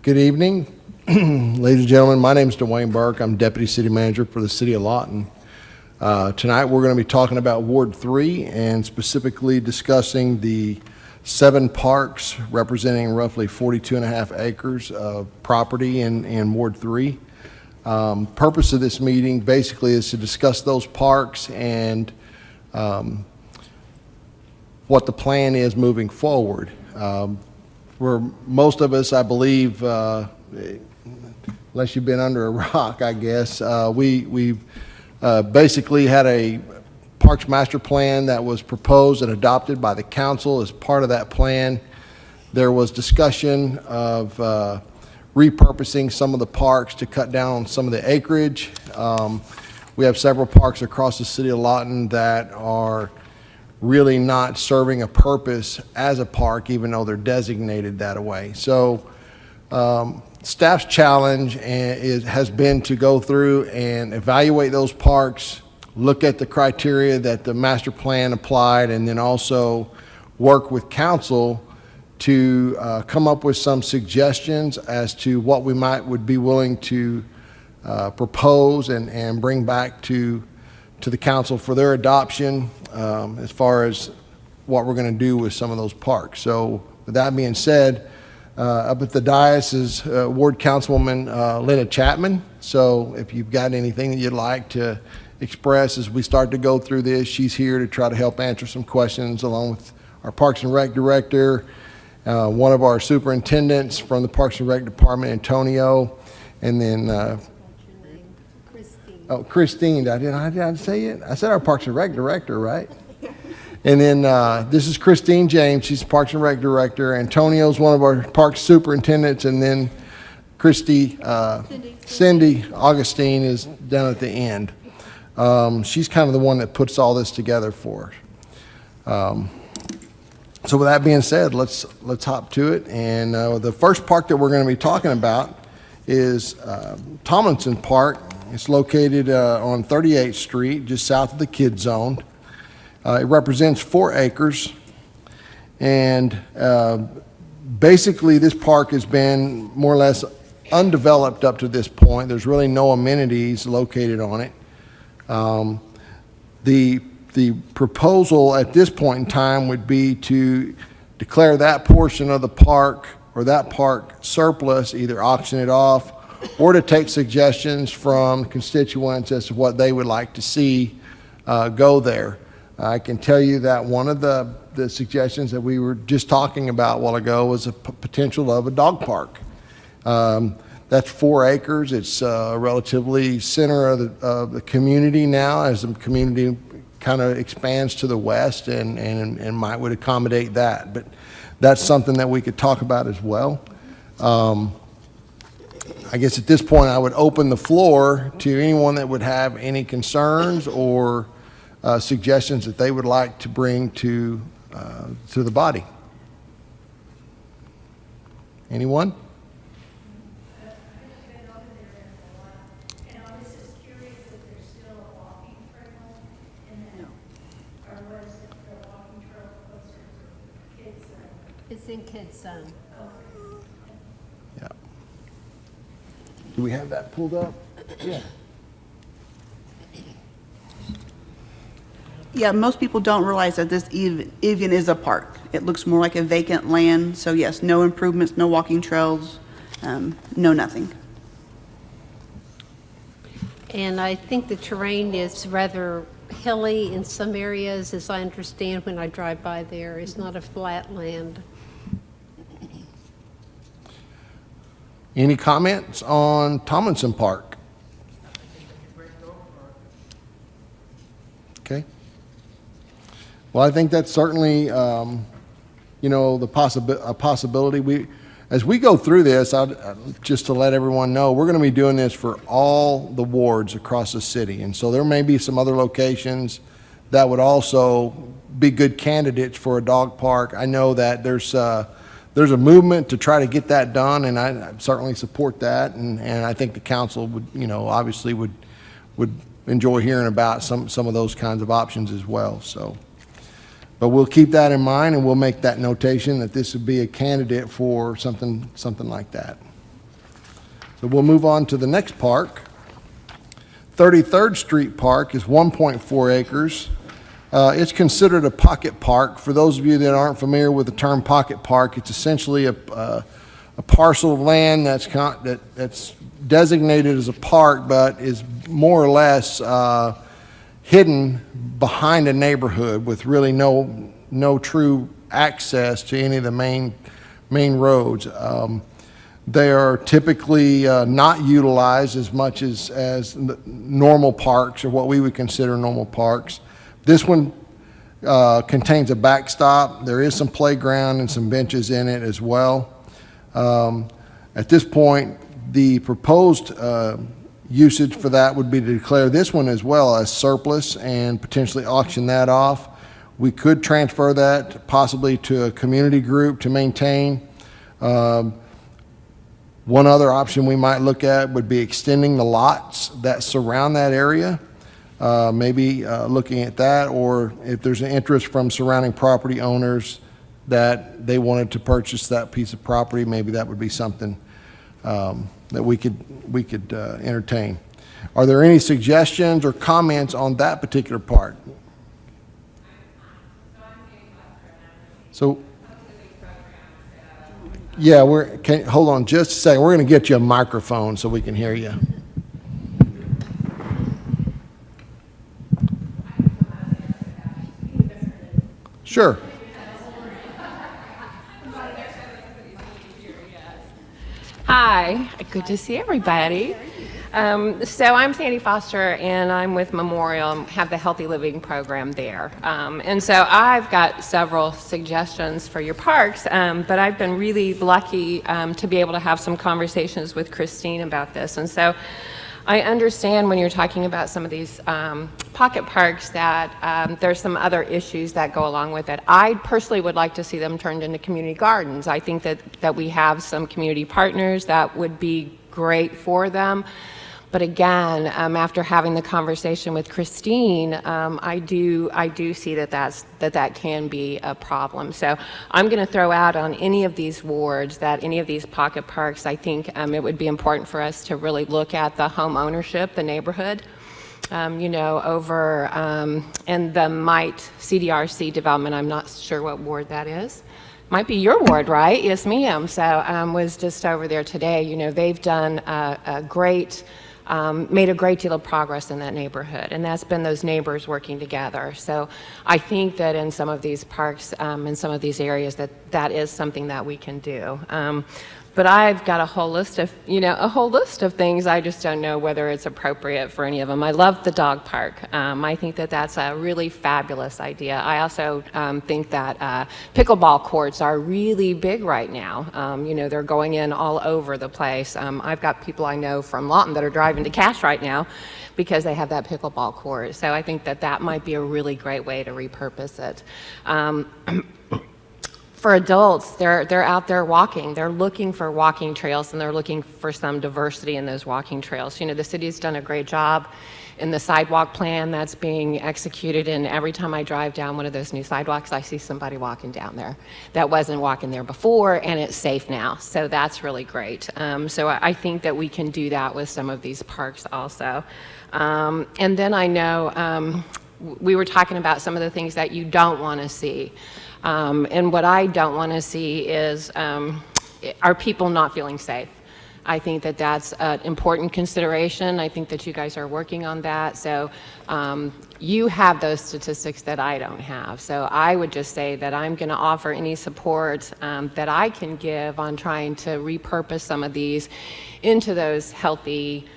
Good evening, ladies and gentlemen. My name is Dwayne Burke. I'm Deputy City Manager for the City of Lawton. Tonight we're going to be talking about Ward 3 and specifically discussing the 7 parks representing roughly 42.5 acres of property in Ward 3. Purpose of this meeting basically is to discuss those parks and what the plan is moving forward. For most of us, I believe, unless you've been under a rock, I guess, we've basically had a Parks Master Plan that was proposed and adopted by the council. As part of that plan, there was discussion of repurposing some of the parks to cut down on some of the acreage. We have several parks across the city of Lawton that are really not serving a purpose as a park, even though they're designated that way. So staff's challenge has been to go through and evaluate those parks, look at the criteria that the master plan applied, and then also work with council to come up with some suggestions as to what we would be willing to propose and bring back to the council for their adoption as far as what we're going to do with some of those parks. So with that being said, up at the dais is Ward Councilwoman Linda Chapman. So if you've got anything that you'd like to express as we start to go through this, she's here to try to help answer some questions along with our Parks and Rec Director, one of our superintendents from the Parks and Rec Department, Antonio, and then Christine. Did I say it? I said our Parks and Rec Director, right? And then this is Christine James. She's the Parks and Rec Director. Antonio's one of our Parks Superintendents. And then Cindy Augustine is down at the end. She's kind of the one that puts all this together for us. So with that being said, let's hop to it. And the first park that we're going to be talking about is Tomlinson Park. It's located on 38th Street, just south of the Kid Zone. It represents 4 acres. And basically, this park has been more or less undeveloped up to this point. There's really no amenities located on it. The proposal at this point in time would be to declare that portion of the park or that park surplus, either auction it off or to take suggestions from constituents as to what they would like to see go there. I can tell you that one of the suggestions that we were just talking about a while ago was a potential of a dog park. That's 4 acres. It's relatively center of the community now as the community kind of expands to the west and would accommodate that. But that's something that we could talk about as well. I guess at this point I would open the floor to anyone that would have any concerns or suggestions that they would like to bring to the body. Anyone? It's in Kids Zone. Yeah. Do we have that pulled up? Yeah. Yeah, most people don't realize that this even is a park. It looks more like a vacant land. So yes, no improvements, no walking trails, no nothing. And I think the terrain is rather hilly in some areas, as I understand when I drive by there. It's not a flat land. Any comments on Tomlinson Park? Okay. Well, I think that's certainly, a possibility. As we go through this, just to let everyone know, we're going to be doing this for all the wards across the city. And so there may be some other locations that would also be good candidates for a dog park. I know that there's a movement to try to get that done, and I certainly support that. And I think the council would, obviously would enjoy hearing about some of those kinds of options as well. So. But we'll keep that in mind, and we'll make that notation that this would be a candidate for something like that. So we'll move on to the next park. 33rd Street Park is 1.4 acres. It's considered a pocket park. For those of you that aren't familiar with the term pocket park, it's essentially a parcel of land that's designated as a park, but is more or less hidden behind a neighborhood with really no true access to any of the main roads. They are typically not utilized as much as normal parks, or what we would consider normal parks. This one contains a backstop. There is some playground and some benches in it as well. At this point, the proposed usage for that would be to declare this one as well as surplus and potentially auction that off. We could transfer that possibly to a community group to maintain. One other option we might look at would be extending the lots that surround that area. Maybe looking at that, or if there's an interest from surrounding property owners that they wanted to purchase that piece of property, maybe that would be something that we could entertain. Are there any suggestions or comments on that particular part? So, yeah, hold on just a second. We're going to get you a microphone so we can hear you. Sure. Hi, good to see everybody. So I'm Sandy Foster, and I'm with Memorial, have the Healthy Living program there. And so I've got several suggestions for your parks, but I've been really lucky to be able to have some conversations with Christine about this. And so I understand when you're talking about some of these pocket parks that there's some other issues that go along with it. I personally would like to see them turned into community gardens. I think that we have some community partners that would be great for them. But again, after having the conversation with Christine, I do see that can be a problem. So I'm going to throw out on any of these wards, that any of these pocket parks, I think it would be important for us to really look at the home ownership, the neighborhood. Over in the Mite CDRC development, I'm not sure what ward that is. Might be your ward, right? Yes, ma'am. So was just over there today. They've done made a great deal of progress in that neighborhood, and that's been those neighbors working together. So I think that in some of these parks, in some of these areas, that is something that we can do. But I've got a whole list of things. I just don't know whether it's appropriate for any of them. I love the dog park. I think that that's a really fabulous idea. I also think that pickleball courts are really big right now. They're going in all over the place. I've got people I know from Lawton that are driving to Cache right now because they have that pickleball court. So I think that might be a really great way to repurpose it. For adults, they're out there walking. They're looking for walking trails, and they're looking for some diversity in those walking trails. The city's done a great job in the sidewalk plan that's being executed, and every time I drive down one of those new sidewalks, I see somebody walking down there that wasn't walking there before, and it's safe now. So that's really great. So I think that we can do that with some of these parks also. And then I know we were talking about some of the things that you don't want to see. And what I don't want to see is are people not feeling safe. I think that that's an important consideration. I think that you guys are working on that. So you have those statistics that I don't have. So I would just say that I'm going to offer any support that I can give on trying to repurpose some of these into those healthy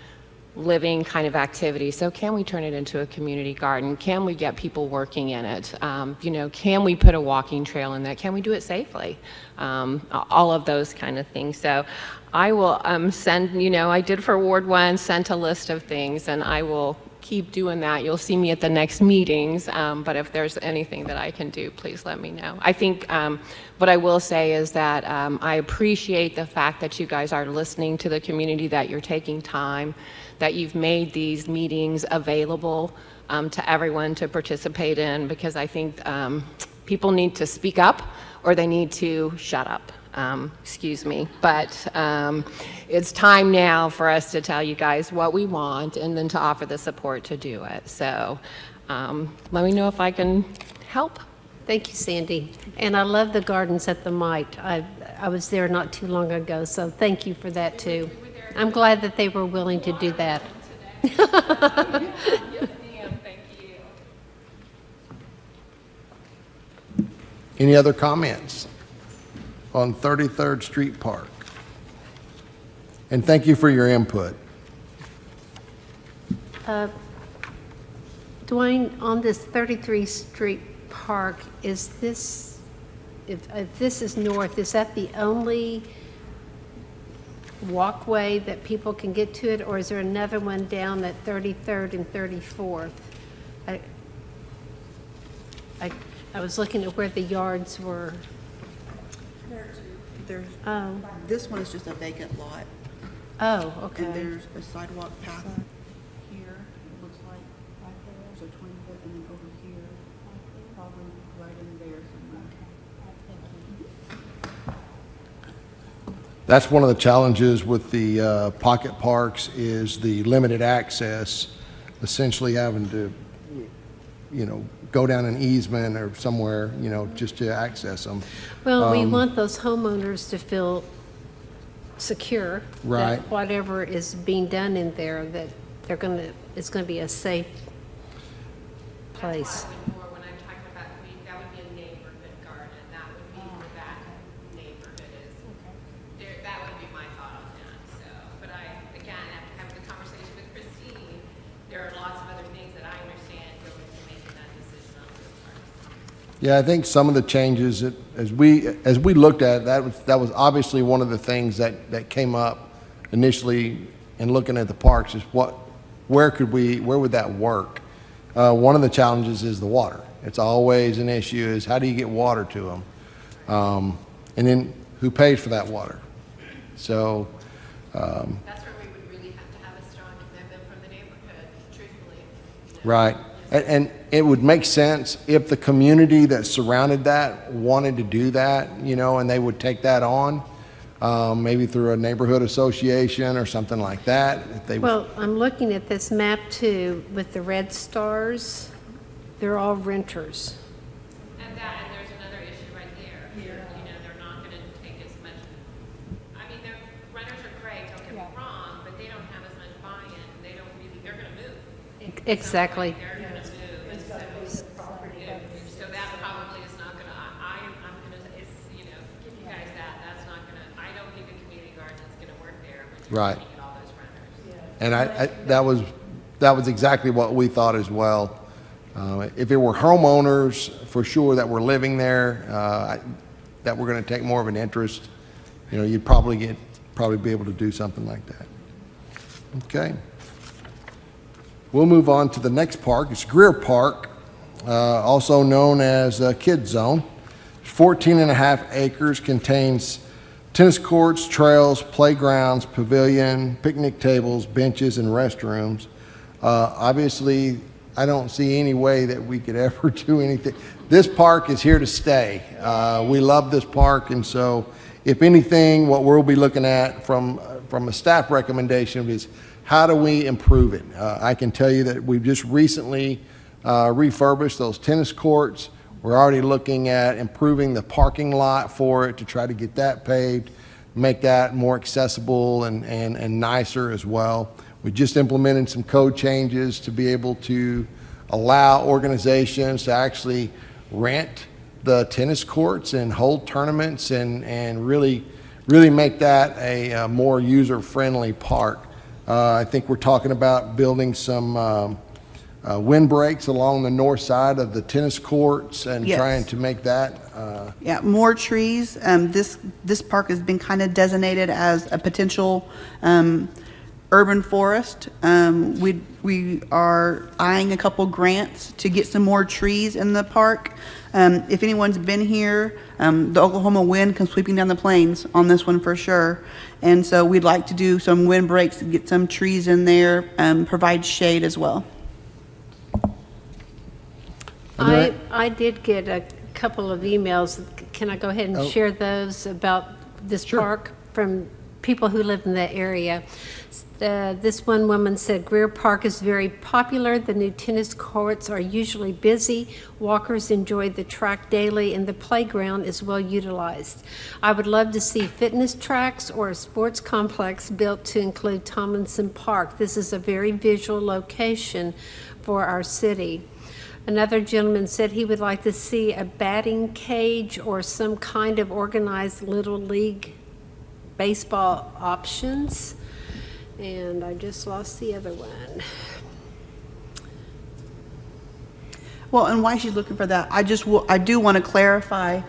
living kind of activity. So can we turn it into a community garden? Can we get people working in it? Can we put a walking trail in that? Can we do it safely? All of those kind of things. So I will send, I did for Ward 1, sent a list of things, and I will keep doing that. You'll see me at the next meetings, but if there's anything that I can do, please let me know. I think what I will say is that I appreciate the fact that you guys are listening to the community, that you're taking time, that you've made these meetings available to everyone to participate in, because I think people need to speak up or they need to shut up. excuse me. But it's time now for us to tell you guys what we want and then to offer the support to do it. So let me know if I can help. Thank you, Sandy. And I love the gardens at the Mite. I was there not too long ago, so thank you for that too. I'm glad that they were willing to do that. Yes, ma'am. Thank you. Any other comments on 33rd Street Park? And thank you for your input. Dwayne, on this 33th Street Park, is this, if this is north, is that the only walkway that people can get to it, or is there another one down at 33rd and 34th? I was looking at where the yards were. There's, Oh, this one is just a vacant lot, oh, and okay. there's a sidewalk path here, it looks like, right there, so 20 foot, and then over here, probably right in there somewhere. That's one of the challenges with the pocket parks is the limited access, essentially having to, go down an easement or somewhere, just to access them. Well, we want those homeowners to feel secure. Right. That whatever is being done in there, that it's gonna be a safe place. When I'm talking about, that would be a neighborhood garden. That would be where that neighborhood is. That would be my thought on that. So, but again, after having the conversation with Christine, there are lots of other things that I understand go into making that decision on this part. Yeah, I think some of the changes that, as we looked at it, that was obviously one of the things that came up initially in looking at the parks is where would that work? One of the challenges is the water. It's always an issue is how do you get water to them? And then who pays for that water? So, That's where we would really have to have a strong commitment from the neighborhood, truthfully. right. And it would make sense if the community that surrounded that wanted to do that, and they would take that on, maybe through a neighborhood association or something like that. If they, Well, I'm looking at this map too, with the red stars. They're all renters. And there's another issue right there. They're not gonna take as much, their renters are great, don't get me wrong, but they don't have as much buy-in, they're gonna move. Exactly. They're gonna move, and so that probably is not gonna, I'm gonna, give you guys that's not gonna, I don't think a community garden is gonna work there when you're Right. looking at all those renters. and that was exactly what we thought as well. If it were homeowners for sure that were living there, that were going to take more of an interest, you'd probably be able to do something like that. Okay. We'll move on to the next park. It's Greer Park, also known as Kid Zone. 14.5 acres, contains tennis courts, trails, playgrounds, pavilion, picnic tables, benches, and restrooms. Obviously, I don't see any way that we could ever do anything. This park is here to stay. We love this park, and so if anything, what we'll be looking at from a staff recommendation is how do we improve it? I can tell you that we've just recently refurbished those tennis courts. We're already looking at improving the parking lot for it to try to get that paved, make that more accessible and nicer as well. We just implemented some code changes to be able to allow organizations to actually rent the tennis courts and hold tournaments and really make that a more user-friendly park. I think we're talking about building some windbreaks along the north side of the tennis courts and Yes. trying to make that Yeah, more trees. This park has been kind of designated as a potential urban forest. We are eyeing a couple grants to get some more trees in the park. If anyone's been here, the Oklahoma wind comes sweeping down the plains on this one for sure. And so we'd like to do some windbreaks, get some trees in there, provide shade as well. I did get a couple of emails. Can I go ahead and share those about this park from people who live in that area. This one woman said, Greer Park is very popular. The new tennis courts are usually busy. Walkers enjoy the track daily, and the playground is well utilized. I would love to see fitness tracks or a sports complex built to include Tomlinson Park. This is a very visual location for our city. Another gentleman said he would like to see a batting cage or some kind of organized little league baseball options. And I just lost the other one. Well, and why she's looking for that, I do want to clarify,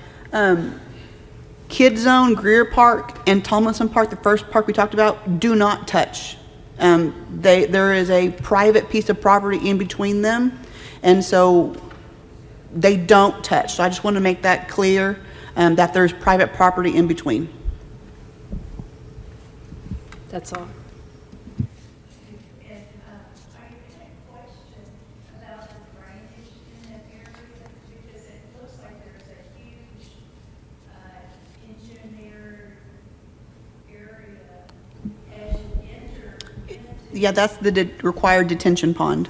Kid Zone, Greer Park, and Tomlinson Park, the first park we talked about, do not touch. There is a private piece of property in between them, and so they don't touch. So I just want to make that clear, that there's private property in between. That's all. Yeah, that's the required detention pond.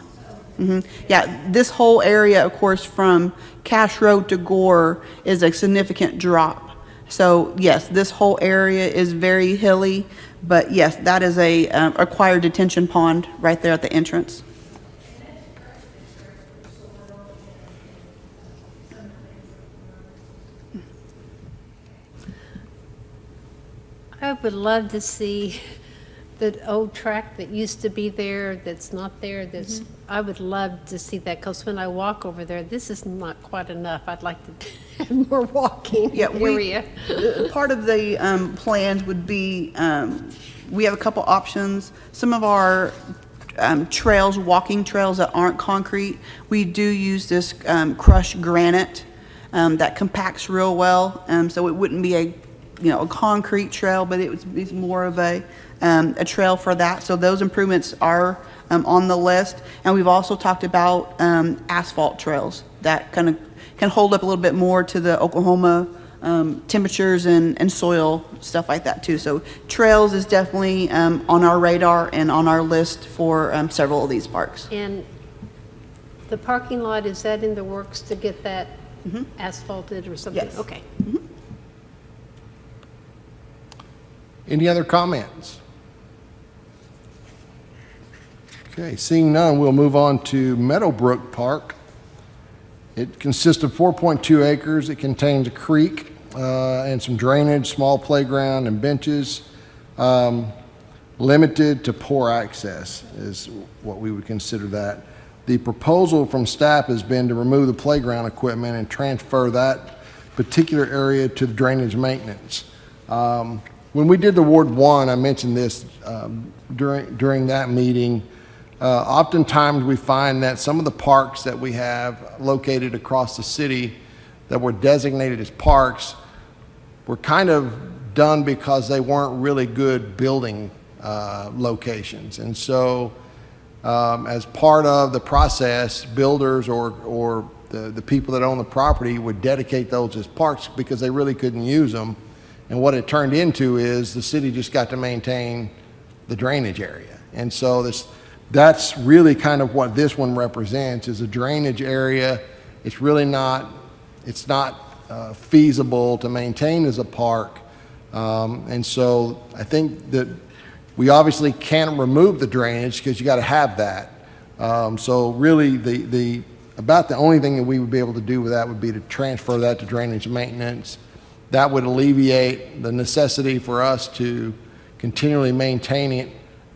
Yeah, this whole area, of course, from Cash Road to Gore is a significant drop. So yes, this whole area is very hilly, but yes, that is a required detention pond right there at the entrance. I would love to see the old track that used to be there, that's not there, I would love to see that, because when I walk over there, this is not quite enough. I'd like to have more walking area. Part of the plans would be, we have a couple options. Some of our trails, walking trails that aren't concrete, we do use this crushed granite that compacts real well, so it wouldn't be a concrete trail, but it would be more of a trail for that. So those improvements are on the list. And we've also talked about asphalt trails that kind of can hold up a little bit more to the Oklahoma temperatures and soil, stuff like that too. So trails is definitely on our radar and on our list for several of these parks. And the parking lot, is that in the works to get that asphalted or something? Yes. Okay. Any other comments? Okay, seeing none, we'll move on to Meadowbrook Park. It consists of 4.2 acres. It contains a creek and some drainage, small playground and benches. Limited to poor access is what we would consider that. The proposal from staff has been to remove the playground equipment and transfer that particular area to the drainage maintenance. When we did the Ward 1, I mentioned this during that meeting. Oftentimes we find that some of the parks that we have located across the city that were designated as parks were kind of done because they weren't really good building locations. And so as part of the process, builders or the people that own the property would dedicate those as parks because they really couldn't use them. And what it turned into is the city just got to maintain the drainage area. And so that's really kind of what this one represents, is a drainage area. It's really not, feasible to maintain as a park. And so I think that we obviously can't remove the drainage because you got to have that. So really about the only thing that we would be able to do with that would be to transfer that to drainage maintenance. That would alleviate the necessity for us to continually maintain it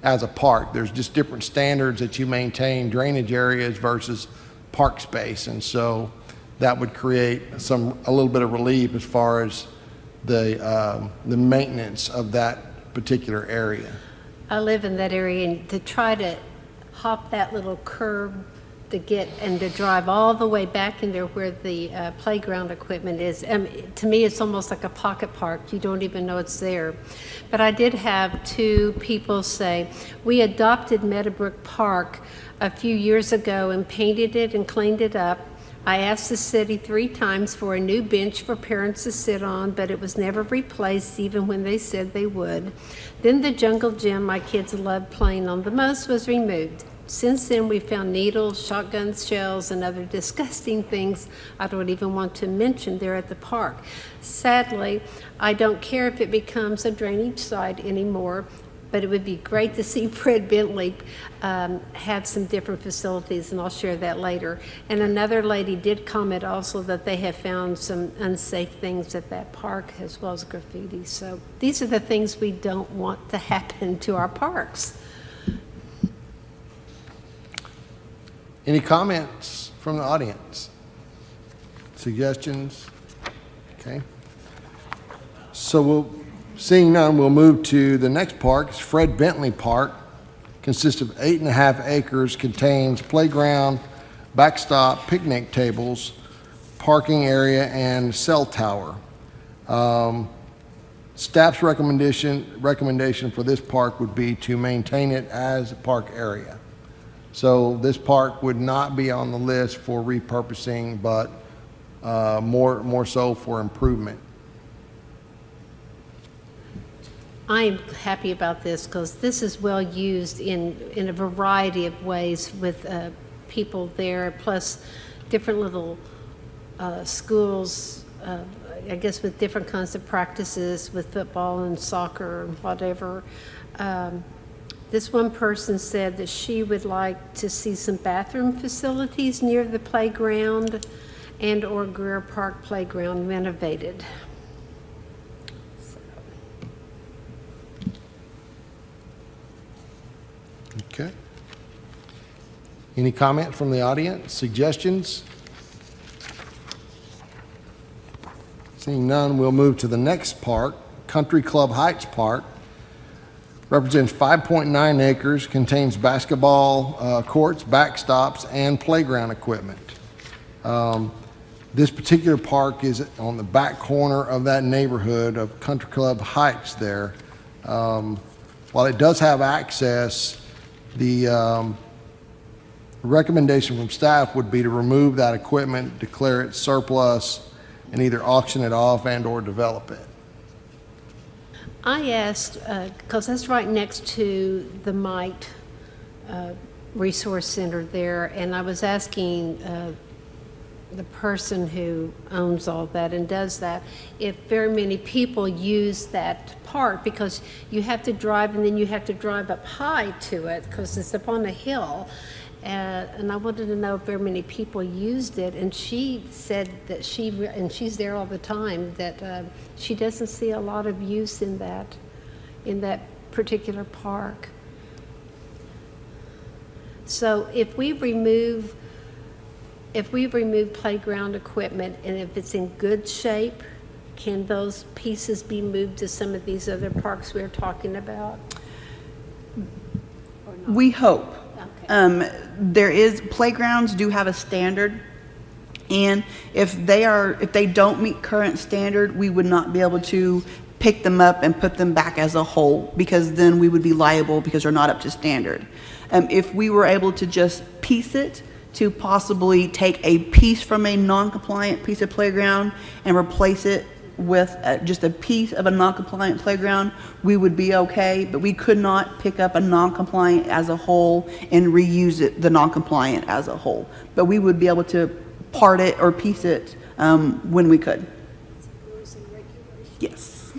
as a park. There's just different standards that you maintain drainage areas versus park space. And so that would create a little bit of relief as far as the maintenance of that particular area. I live in that area, and to try to hop that little curb to get and to drive all the way back in there where the playground equipment is. To me, it's almost like a pocket park. You don't even know it's there. But I did have two people say, we adopted Meadowbrook Park a few years ago and painted it and cleaned it up. I asked the city 3 times for a new bench for parents to sit on, but it was never replaced even when they said they would. Then the jungle gym my kids loved playing on the most was removed. Since then, we found needles, shotgun shells, and other disgusting things I don't even want to mention there at the park. Sadly, I don't care if it becomes a drainage site anymore, but it would be great to see Fred Bentley have some different facilities, and I'll share that later. And another lady did comment also that they have found some unsafe things at that park as well as graffiti. So these are the things we don't want to happen to our parks. Any comments from the audience? Suggestions? Okay. So seeing none, we'll move to the next park. It's Fred Bentley Park. Consists of 8.5 acres, contains playground, backstop, picnic tables, parking area, and cell tower. Staff's recommendation for this park would be to maintain it as a park area. So this park would not be on the list for repurposing, but more so for improvement. I'm happy about this because this is well used in a variety of ways with people there, plus different little schools, I guess with different kinds of practices with football and soccer and whatever. This one person said that she would like to see some bathroom facilities near the playground and or Greer Park playground renovated. Okay. Any comment from the audience? Suggestions? Seeing none, we'll move to the next park, Country Club Heights Park. Represents 5.9 acres, contains basketball courts, backstops, and playground equipment. This particular park is on the back corner of that neighborhood of Country Club Heights there. While it does have access, the recommendation from staff would be to remove that equipment, declare it surplus, and either auction it off and or develop it. I asked, because that's right next to the Mite Resource Center there, and I was asking the person who owns all that and does that, if very many people use that park, because you have to drive and then you have to drive up high to it because it's up on a hill. And I wanted to know if very many people used it, and she said that and she's there all the time, that she doesn't see a lot of use in that particular park. So if we remove playground equipment and if it's in good shape, can those pieces be moved to some of these other parks we're talking about? We hope. Okay. Playgrounds do have a standard, and if they don't meet current standard, we would not be able to pick them up and put them back as a whole, because then we would be liable because they're not up to standard. If we were able to just piece it, to possibly take a piece from a non-compliant piece of playground and replace it with just a piece of a non-compliant playground, we would be okay, but we could not pick up a non-compliant as a whole and reuse it, the non-compliant as a whole. But we would be able to part it or piece it when we could. Yes.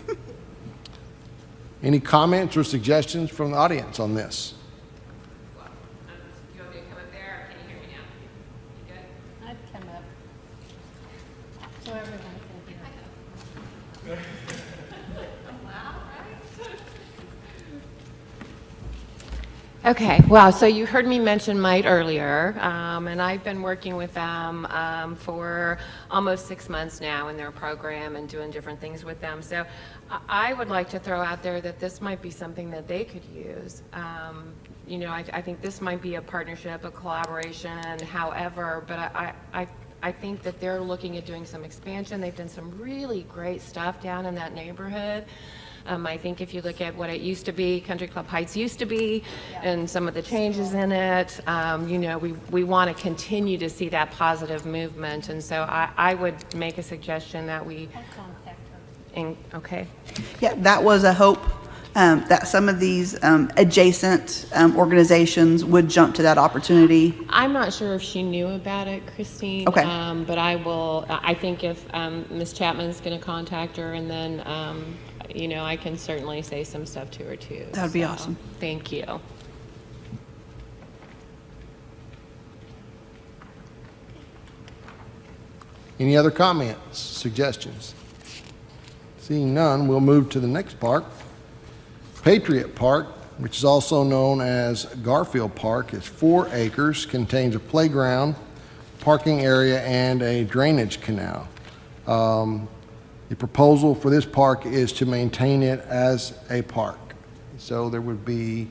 Any comments or suggestions from the audience on this? Do you want me to come up there, or can you hear me now? You good? I'd come up so everyone can hear. Okay, wow, so you heard me mention Mite earlier, and I've been working with them for almost 6 months now in their program and doing different things with them. So I would like to throw out there that this might be something that they could use. You know, I think this might be a partnership, a collaboration, however, but I think that they're looking at doing some expansion. They've done some really great stuff down in that neighborhood. I think if you look at what it used to be, Country Club Heights used to be, and some of the changes in it, you know, we want to continue to see that positive movement. And so I would make a suggestion that we, okay. Yeah, that was a hope, that some of these adjacent organizations would jump to that opportunity. I'm not sure if she knew about it, Christine. Okay. But I think if Ms. Chapman's going to contact her, and then, you know, I can certainly say some stuff to her too. That would be So, awesome. Thank you. Any other comments, suggestions? Seeing none, we'll move to the next park. Patriot Park, which is also known as Garfield Park, is 4 acres, contains a playground, parking area, and a drainage canal. The proposal for this park is to maintain it as a park. So there would be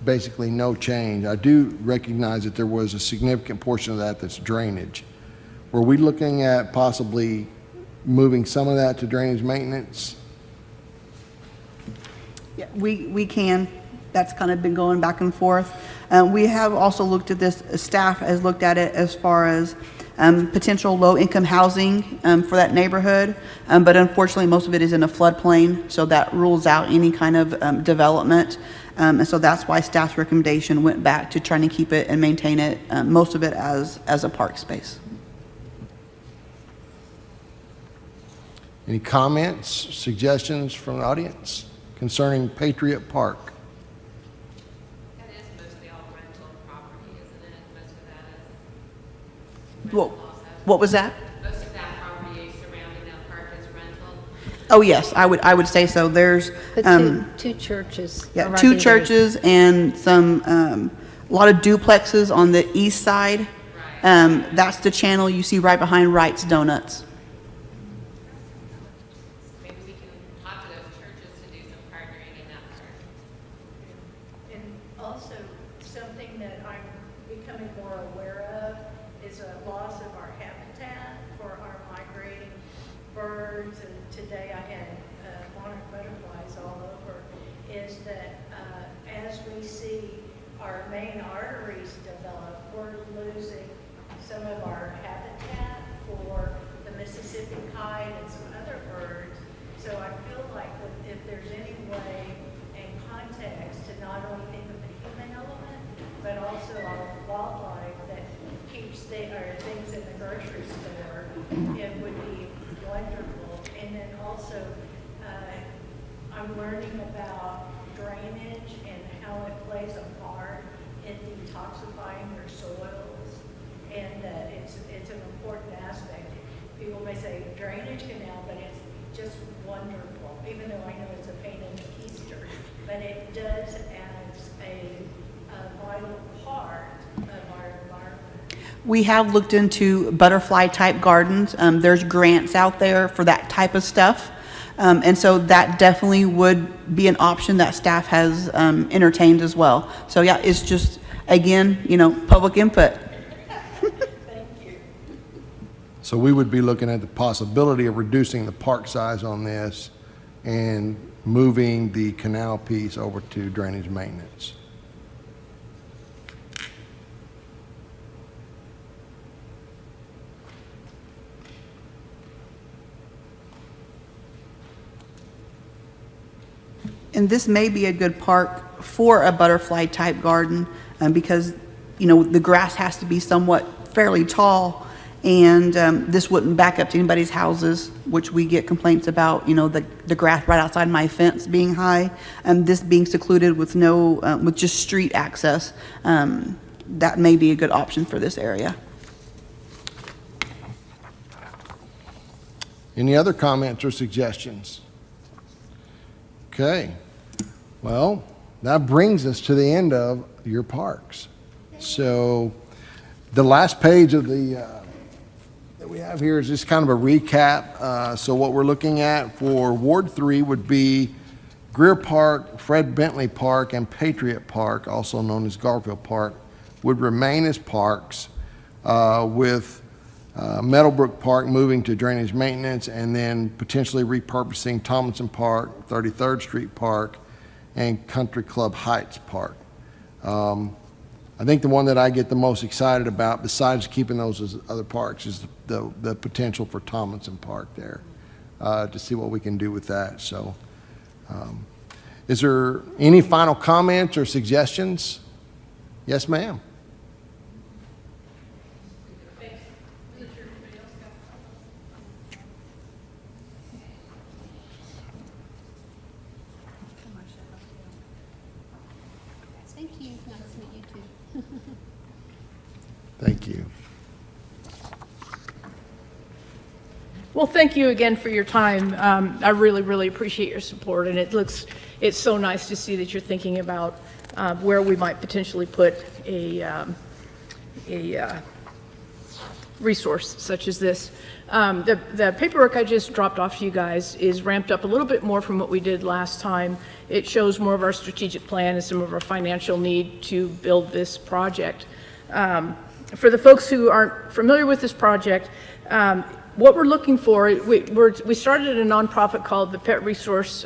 basically no change. I do recognize that there was a significant portion of that that's drainage. Were we looking at possibly moving some of that to drainage maintenance? Yeah, we can. That's kind of been going back and forth. We have also looked at this, staff has looked at it as far as potential low-income housing for that neighborhood, but unfortunately, most of it is in a floodplain, so that rules out any kind of development. And so that's why staff's recommendation went back to trying to keep it and maintain it, most of it as a park space. Any comments, suggestions from the audience concerning Patriot Park? That is mostly all rental property, isn't it? Most of that is What was that? Most of that property surrounding that park is rental. Oh, yes, I would say so. There's The two churches. yeah, are right 2 there. churches and some a lot of duplexes on the east side. That's the channel you see right behind Wright's Donuts. Maybe we can talk to those churches to do some partnering in that park. And also, something that I'm becoming more aware of is a loss of our habitat for our migrating birds. And today I had monarch butterflies all over. Is that as we see our main arteries develop, we're losing some of our habitat for the Mississippi kite and some other birds. So I feel like that if there's any way and context to not only think of the human element, but also our wildlife that keeps things in the grocery store, it would be wonderful. And then also, I'm learning about drainage and how it plays a part in detoxifying your soils, and that it's an important aspect. People may say drainage canal, but it's just wonderful, even though I know it's a pain in the keister, but it does as a vital part of our environment. We have looked into butterfly type gardens. There's grants out there for that type of stuff. And so that definitely would be an option that staff has entertained as well. So yeah, it's just, again, public input. So we would be looking at the possibility of reducing the park size on this and moving the canal piece over to drainage maintenance. And this may be a good park for a butterfly type garden because, the grass has to be somewhat fairly tall, and this wouldn't back up to anybody's houses, which we get complaints about, the grass right outside my fence being high, and this being secluded with with just street access. That may be a good option for this area. Any other comments or suggestions? Okay. Well, that brings us to the end of your parks. So the last page of the that we have here is just kind of a recap. So what we're looking at for Ward 3 would be Greer Park, Fred Bentley Park, and Patriot Park, also known as Garfield Park, would remain as parks with Meadowbrook Park moving to drainage maintenance, and then potentially repurposing Tomlinson Park, 33rd Street Park, and Country Club Heights Park. I think the one that I get the most excited about, besides keeping those as other parks, is the potential for Tomlinson Park there, to see what we can do with that. So, is there any final comments or suggestions? Yes, ma'am. Thank you. Nice to meet you too. Thank you. Well, thank you again for your time. I really, really appreciate your support, and it's so nice to see that you're thinking about where we might potentially put a resource such as this. The paperwork I just dropped off to you guys is ramped up a little bit more from what we did last time. It shows more of our strategic plan and some of our financial need to build this project. For the folks who aren't familiar with this project, what we're looking for, we started a nonprofit called the Pet Resource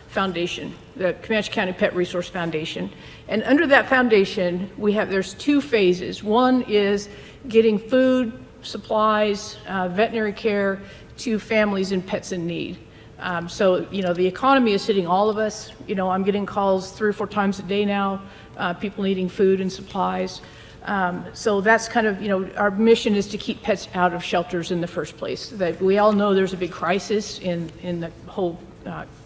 Foundation, the Comanche County Pet Resource Foundation. And under that foundation, there's two phases. One is getting food, supplies, veterinary care to families and pets in need. So, the economy is hitting all of us. I'm getting calls 3 or 4 times a day now, people needing food and supplies. So that's kind of, our mission is to keep pets out of shelters in the first place. That we all know there's a big crisis in the whole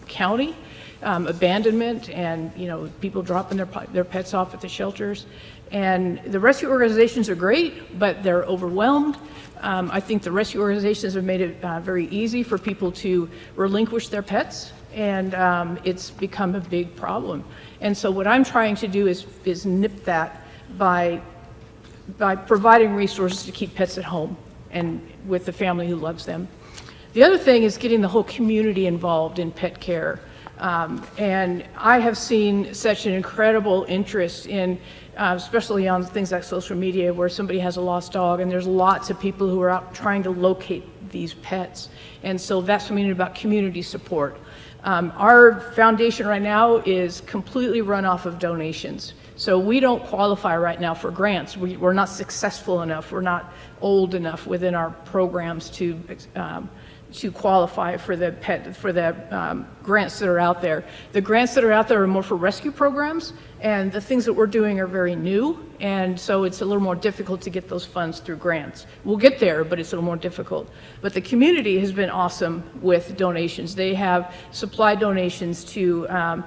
county, abandonment and, people dropping their pets off at the shelters. And the rescue organizations are great, but they're overwhelmed. I think the rescue organizations have made it very easy for people to relinquish their pets, and it's become a big problem. And so what I'm trying to do is nip that by providing resources to keep pets at home and with the family who loves them. The other thing is getting the whole community involved in pet care. And I have seen such an incredible interest in, especially on things like social media, where somebody has a lost dog, and there's lots of people who are out trying to locate these pets. And so that's what I mean about community support. Our foundation right now is completely run off of donations. So we don't qualify right now for grants. We're not successful enough. We're not old enough within our programs to qualify for the grants that are out there. The grants that are out there are more for rescue programs, and the things that we're doing are very new, and so it's a little more difficult to get those funds through grants. We'll get there, but it's a little more difficult. But the community has been awesome with donations. They have supplied donations to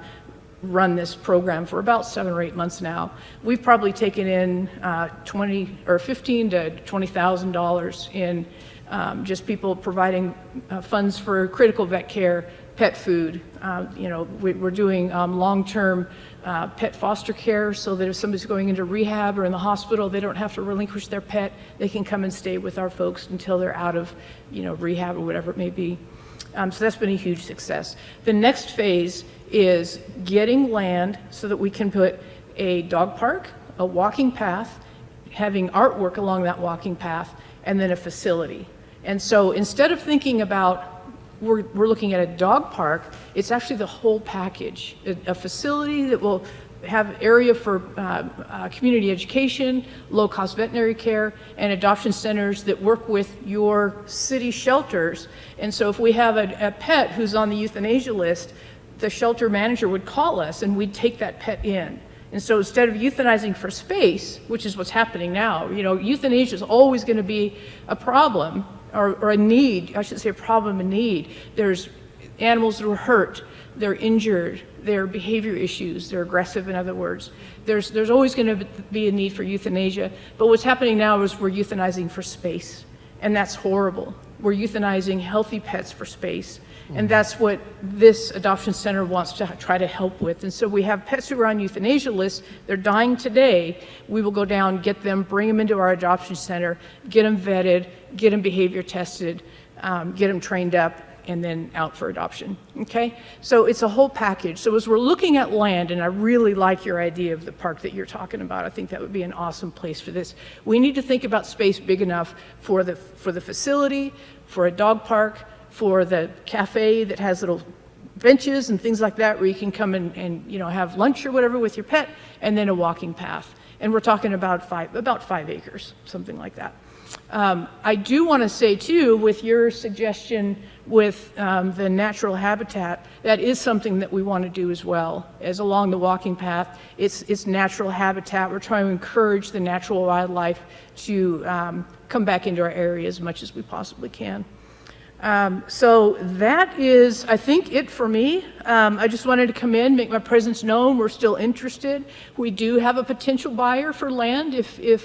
run this program for about 7 or 8 months now. We've probably taken in $15,000 to $20,000 in just people providing funds for critical vet care, pet food. We're doing long-term pet foster care, so that if somebody's going into rehab or in the hospital, they don't have to relinquish their pet. They can come and stay with our folks until they're out of rehab or whatever it may be. So that's been a huge success. The next phase is getting land so that we can put a dog park, a walking path, having artwork along that walking path, and then a facility. And so instead of thinking about we're looking at a dog park, it's actually the whole package. A facility that will have area for community education, low-cost veterinary care, and adoption centers that work with your city shelters. And so if we have a pet who's on the euthanasia list, the shelter manager would call us and we'd take that pet in. And so instead of euthanizing for space, which is what's happening now, euthanasia is always going to be a problem, or a need, I should say a problem, a need. There's animals that were hurt, they're injured, there are behavior issues, they're aggressive, in other words. There's always going to be a need for euthanasia, but what's happening now is we're euthanizing for space, and that's horrible. We're euthanizing healthy pets for space, and that's what this adoption center wants to try to help with. And so we have pets who are on euthanasia lists, they're dying today. We will go down, get them, bring them into our adoption center, get them vetted, get them behavior tested, get them trained up, and then out for adoption, okay? So it's a whole package. So as we're looking at land, and I really like your idea of the park that you're talking about, I think that would be an awesome place for this. We need to think about space big enough for the facility, for a dog park, for the cafe that has little benches and things like that where you can come and have lunch or whatever with your pet, and then a walking path. And we're talking about 5 acres, something like that. I do want to say too, with your suggestion with the natural habitat, that is something that we want to do as well, as along the walking path. It's natural habitat. We're trying to encourage the natural wildlife to come back into our area as much as we possibly can. So that is, I think, it for me. I just wanted to come in, make my presence known. We're still interested. We do have a potential buyer for land if you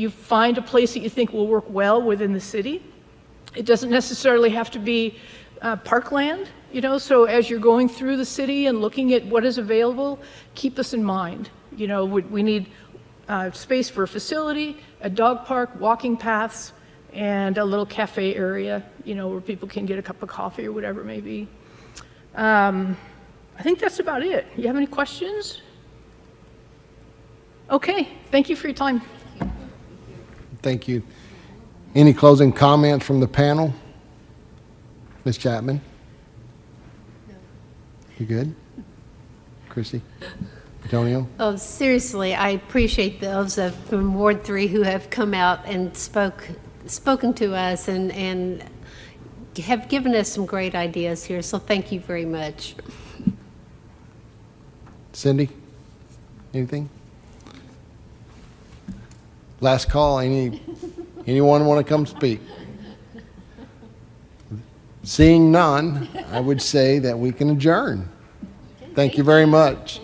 find a place that you think will work well within the city. It doesn't necessarily have to be parkland, so as you're going through the city and looking at what is available, keep us in mind. We need space for a facility, a dog park, walking paths, and a little cafe area, where people can get a cup of coffee or whatever it may be. I think that's about it. You have any questions? Okay, thank you for your time. Thank you. Any closing comments from the panel? Ms. Chapman? No. You good? Chrissy? Antonio? Oh, seriously, I appreciate those from Ward 3 who have come out and spoken to us and have given us some great ideas here, so thank you very much. Cindy? Anything? Last call. Anyone want to come speak? Seeing none, I would say that we can adjourn. Thank you very much.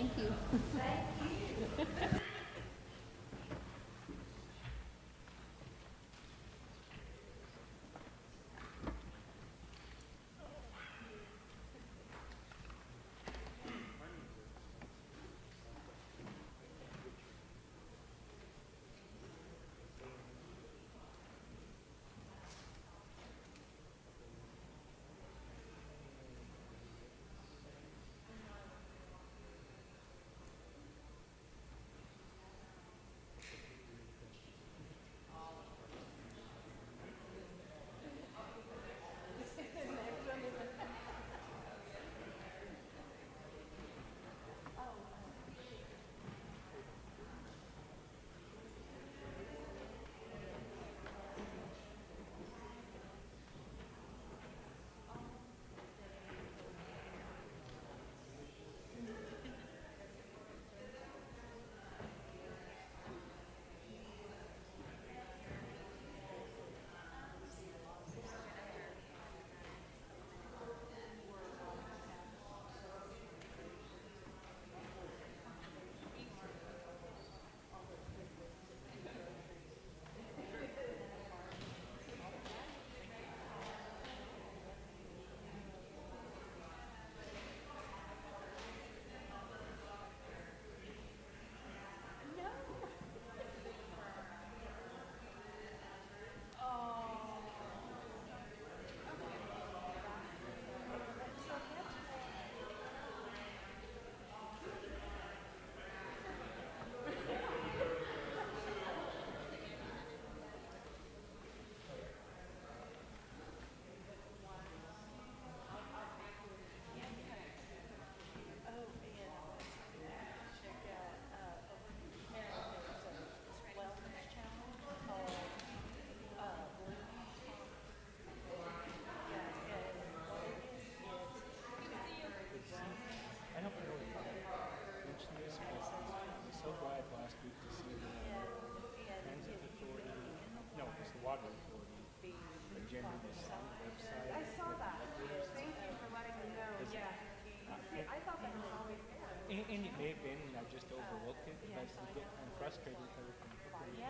And it may have been, and I just overlooked it, but I get kind of frustrated with everything. Yeah.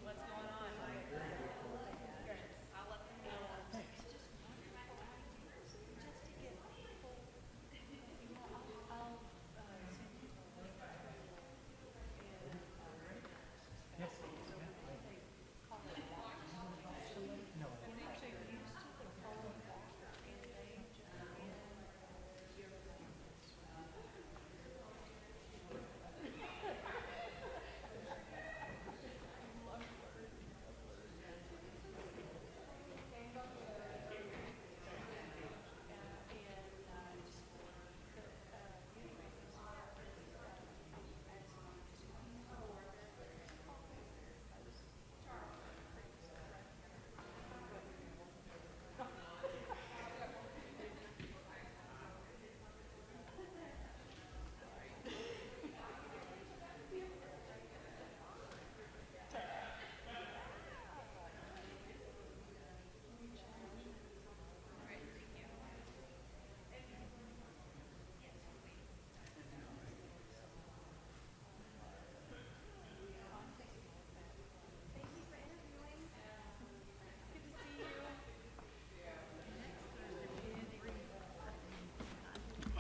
What's going on? I'll let them know. Thanks.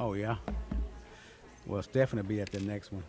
Oh, yeah. Well, Stephanie will be at the next one.